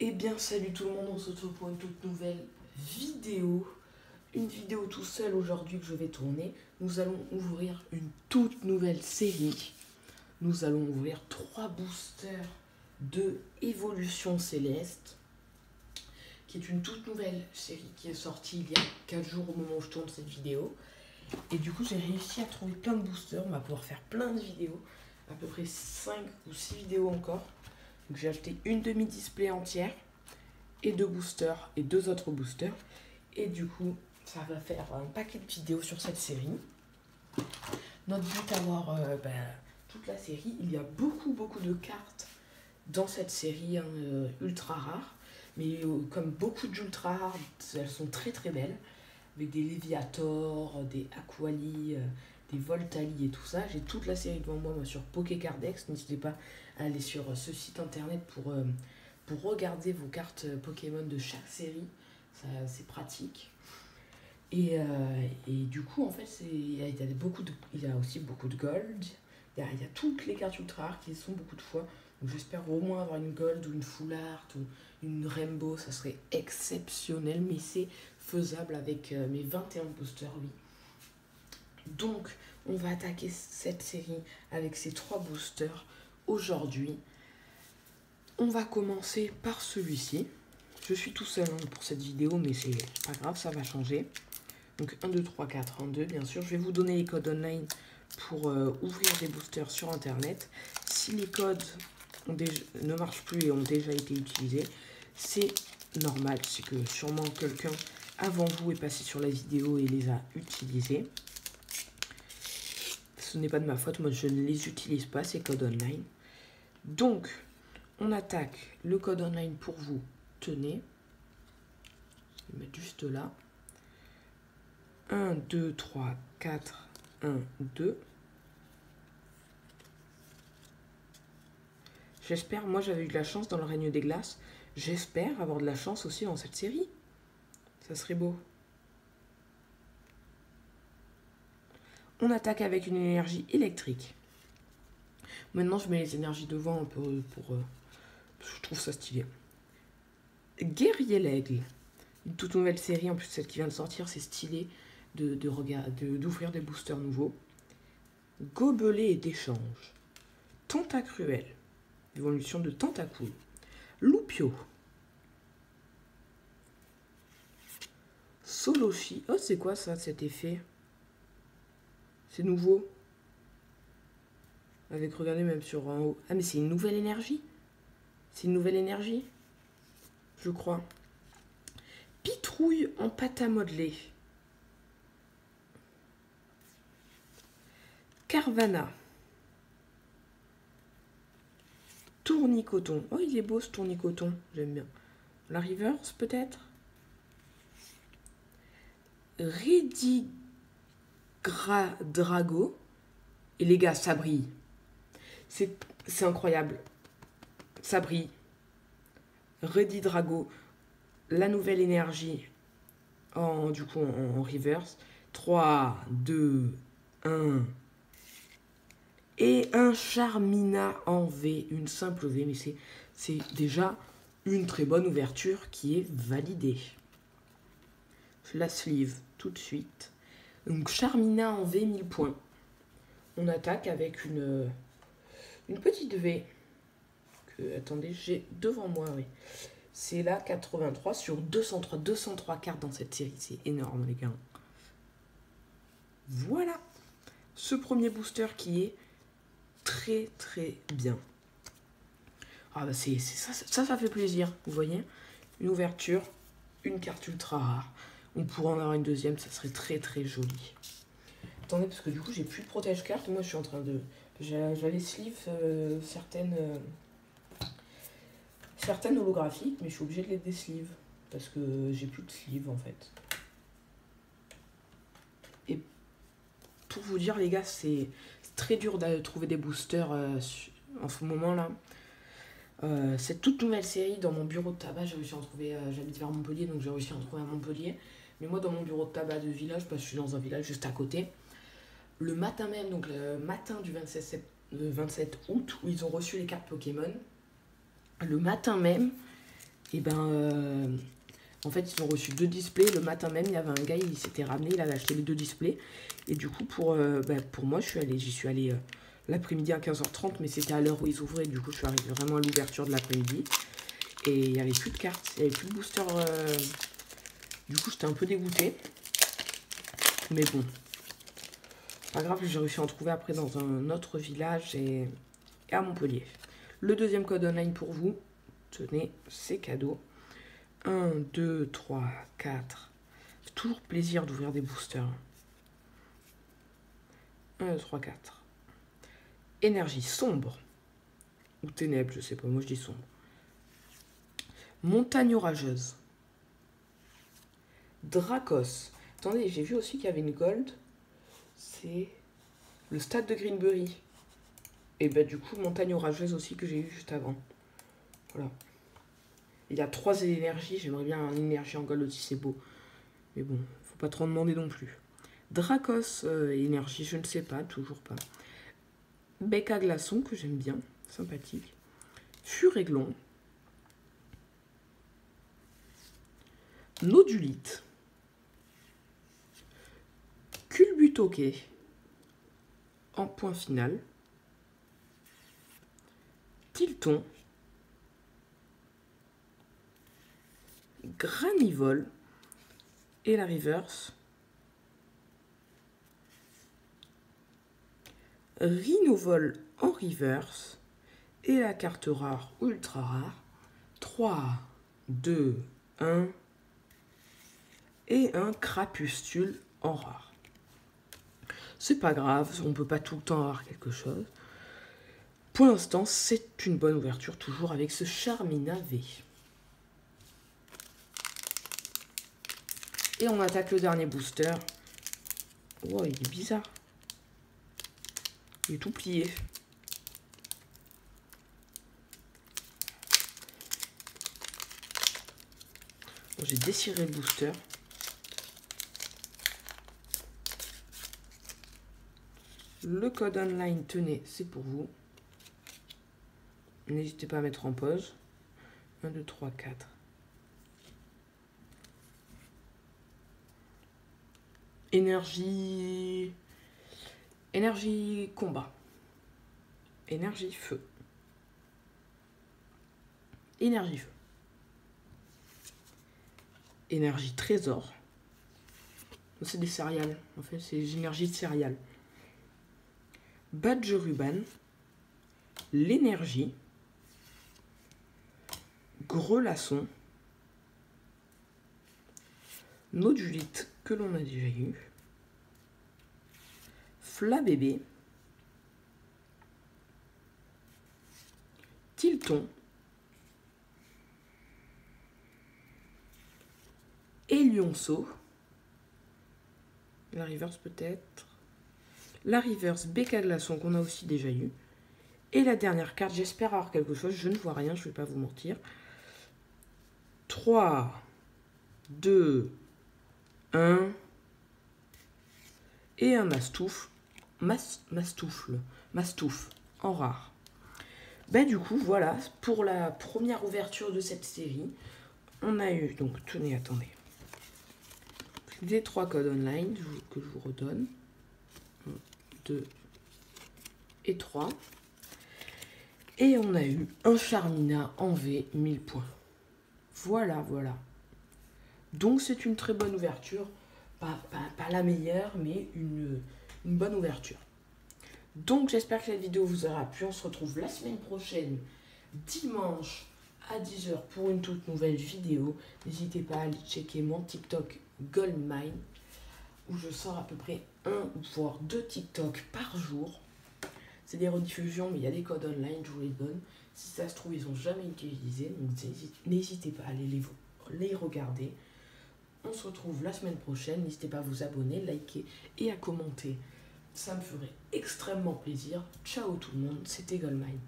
Eh bien salut tout le monde, on se retrouve pour une toute nouvelle vidéo. Une vidéo tout seul aujourd'hui que je vais tourner. Nous allons ouvrir une toute nouvelle série. Nous allons ouvrir 3 boosters de Évolution Céleste, qui est une toute nouvelle série qui est sortie il y a 4 jours au moment où je tourne cette vidéo. Et du coup j'ai réussi à trouver plein de boosters, on va pouvoir faire plein de vidéos, à peu près 5 ou 6 vidéos encore. Donc j'ai acheté une demi-display entière et 2 boosters et 2 autres boosters. Et du coup ça va faire un paquet de vidéos sur cette série. Notre but à voir toute la série, il y a beaucoup de cartes dans cette série ultra rare. Mais comme beaucoup de ultra rares, elles sont très belles. Avec des Léviator, des Aquali, des Voltali et tout ça. J'ai toute la série devant moi sur Pokécardex. N'hésitez pas à aller sur ce site internet pour regarder vos cartes Pokémon de chaque série. C'est pratique. Et du coup, en fait, il y a aussi beaucoup de gold. Il y a toutes les cartes ultra rares qui sont beaucoup de fois. Donc j'espère au moins avoir une gold ou une full art ou une rainbow. Ça serait exceptionnel, mais c'est faisable avec mes 21 boosters, oui. Donc, on va attaquer cette série avec ces 3 boosters aujourd'hui. On va commencer par celui-ci. Je suis tout seul pour cette vidéo, mais c'est pas grave, ça va changer. Donc 1, 2, 3, 4, 1, 2, bien sûr. Je vais vous donner les codes online pour ouvrir des boosters sur internet. Si les codes ne marchent plus et ont déjà été utilisés, c'est normal. C'est que sûrement quelqu'un avant vous est passé sur la vidéo et les a utilisés. Ce n'est pas de ma faute, moi je ne les utilise pas, ces codes online. Donc, on attaque le code online pour vous. Tenez. Je vais mettre juste là. 1, 2, 3, 4, 1, 2. J'espère, moi j'avais eu de la chance dans le règne des glaces. J'espère avoir de la chance aussi dans cette série. Ça serait beau. On attaque avec une énergie électrique. Maintenant, je mets les énergies devant un peu je trouve ça stylé. Guerrier l'aigle. Une toute nouvelle série, en plus celle qui vient de sortir, c'est stylé d'ouvrir des boosters nouveaux. Gobelet et d'échange. Tentacruel. Évolution de Tentacool. Loupio. Soloshi. Oh, c'est quoi ça, cet effet? C'est nouveau. Avec, regardez, même sur en haut. Ah, mais c'est une nouvelle énergie. C'est une nouvelle énergie. Je crois. Pitrouille en pâte à modeler. Carvana. Tournicoton. Oh, il est beau ce tournicoton. J'aime bien. La reverse, peut-être. Drago. Et les gars, ça brille. C'est incroyable. Ça brille. Drago. La nouvelle énergie. Du coup, en reverse. 3, 2, 1. Et un Charmina en V. Une simple V. Mais c'est déjà une très bonne ouverture qui est validée. Je la sleeve tout de suite. Donc Charmina en V, 1000 points. On attaque avec une petite V. Attendez, j'ai devant moi, oui. C'est la 83 sur 203. 203 cartes dans cette série. C'est énorme, les gars. Voilà. Ce premier booster qui est très bien. Ah bah ça fait plaisir, vous voyez. Une ouverture, une carte ultra rare. On pourrait en avoir une deuxième, ça serait très joli. Attendez, parce que du coup j'ai plus de protège carte. Moi je suis en train de... J'avais sleeve certaines holographiques, mais je suis obligée de les désleeve. Parce que j'ai plus de sleeve en fait. Et pour vous dire les gars, c'est très dur de trouver des boosters en ce moment là. Cette toute nouvelle série, dans mon bureau de tabac, j'ai réussi à en trouver, j'habite vers Montpellier, donc j'ai réussi à en trouver à Montpellier. Mais moi, dans mon bureau de tabac de village, parce que je suis dans un village juste à côté, le matin même, donc le matin du 27 août, où ils ont reçu les cartes Pokémon, le matin même, Et ben, en fait, ils ont reçu 2 displays. Le matin même, il y avait un gars, il s'était ramené, il avait acheté les 2 displays. Et du coup, pour moi, j'y suis allée l'après-midi à 15h30, mais c'était à l'heure où ils ouvraient. Du coup, je suis arrivée vraiment à l'ouverture de l'après-midi. Et il n'y avait plus de cartes, il n'y avait plus de booster. Du coup, j'étais un peu dégoûtée. Mais bon, pas grave, j'ai réussi à en trouver après dans un autre village et à Montpellier. Le deuxième code online pour vous. Tenez, c'est cadeau. 1, 2, 3, 4. C'est toujours plaisir d'ouvrir des boosters. 1, 2, 3, 4. Énergie sombre. Ou ténèbres, je sais pas, moi je dis sombre. Montagne orageuse. Dracos. Attendez, j'ai vu aussi qu'il y avait une gold. C'est le stade de Greenbury. Et bah du coup, montagne orageuse aussi que j'ai eu juste avant. Voilà. Il y a 3 énergies. J'aimerais bien une énergie en gold aussi, c'est beau. Mais bon, faut pas trop en demander non plus. Dracos énergie, je ne sais pas, toujours pas. Bec à glaçon que j'aime bien, sympathique. Furéglon. Nodulite. Culbutoquet. En point final. Tilton. Granivole. Et la reverse. Rhinovol en reverse. Et la carte rare ou ultra rare. 3, 2, 1. Et un crapustule en rare. C'est pas grave, on peut pas tout le temps avoir quelque chose. Pour l'instant, c'est une bonne ouverture, toujours avec ce Charmina V. Et on attaque le dernier booster. Oh, il est bizarre. Il est tout plié. Bon, j'ai dessiré le booster. Le code online, tenez, c'est pour vous. N'hésitez pas à mettre en pause. 1, 2, 3, 4. Énergie combat. Énergie feu. Énergie feu. Énergie trésor. C'est des céréales. En fait, c'est des énergies de céréales. Badge ruban. L'énergie. Grelasson. Nodulite que l'on a déjà eu. Flabébé. Tilton. Et Lionceau. La reverse peut-être. La reverse Bec à glaçon qu'on a aussi déjà eu. Et la dernière carte, j'espère avoir quelque chose. Je ne vois rien, je ne vais pas vous mentir. 3, 2, 1. Et un mastouf. Mastouf en rare. Ben du coup, voilà, pour la première ouverture de cette série, on a eu, donc tenez, attendez, les 3 codes online que je vous redonne. 1, 2 et 3. Et on a eu un Charmina en V, 1000 points. Voilà, voilà. Donc c'est une très bonne ouverture. Pas la meilleure, mais une bonne ouverture. Donc j'espère que cette vidéo vous aura plu. On se retrouve la semaine prochaine, dimanche à 10h pour une toute nouvelle vidéo. N'hésitez pas à aller checker mon TikTok Goldmine, où je sors à peu près 1 voire 2 TikTok par jour. C'est des rediffusions, mais il y a des codes online, je vous les donne. Si ça se trouve, ils n'ont jamais été utilisés, donc n'hésitez pas à aller les regarder. On se retrouve la semaine prochaine. N'hésitez pas à vous abonner, liker et à commenter. Ça me ferait extrêmement plaisir. Ciao tout le monde, c'était Goldmine.